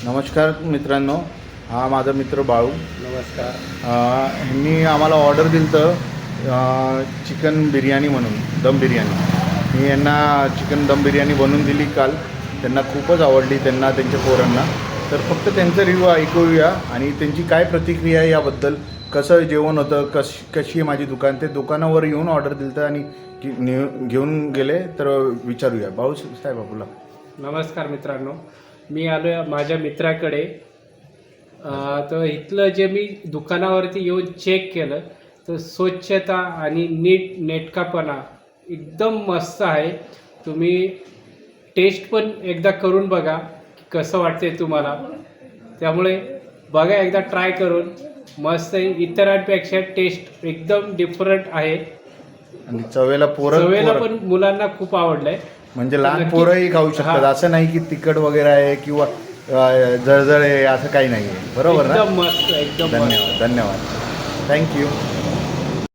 नमस्कार मित्रांनो, हा माझा मित्र बाळू. नमस्कार. ह्यांनी आम्हाला ऑर्डर दिलं तर चिकन बिर्याणी म्हणून दम बिर्याणी. मी यांना चिकन दम बिर्याणी बनवून दिली काल. त्यांना खूपच आवडली, त्यांना त्यांच्या पोरांना. तर फक्त त्यांचं रिव्ह्यू ऐकूया आणि त्यांची काय प्रतिक्रिया आहे याबद्दल. कसं जेवण होतं, कशी आहे माझी दुकान, ते दुकानावर येऊन ऑर्डर दिलं तर आणि घेऊन गेले तर विचारूया. भाऊ साहेब आपला नमस्कार मित्रांनो, मी आलो माझ्या मित्राकडे. तर इथलं जे मी दुकानावरती येऊन चेक केलं तर स्वच्छता आणि नेटकापणा एकदम मस्त आहे. तुम्ही टेस्ट पण एकदा करून बघा की कसं वाटते तुम्हाला. त्यामुळे बघा एकदा ट्राय करून. मस्त आहे, इतरांपेक्षा टेस्ट एकदम डिफरंट आहे आणि चवेला पण मुलांना खूप आवडलंय. म्हणजे लहान पोरंही खाऊ शकतात, असं नाही की तिखट वगैरे आहे किंवा जळजळ आहे असं काही नाही आहे. बरोबर ना? एकदम मस्त, एकदम धन्यवाद, धन्यवाद, थँक्यू.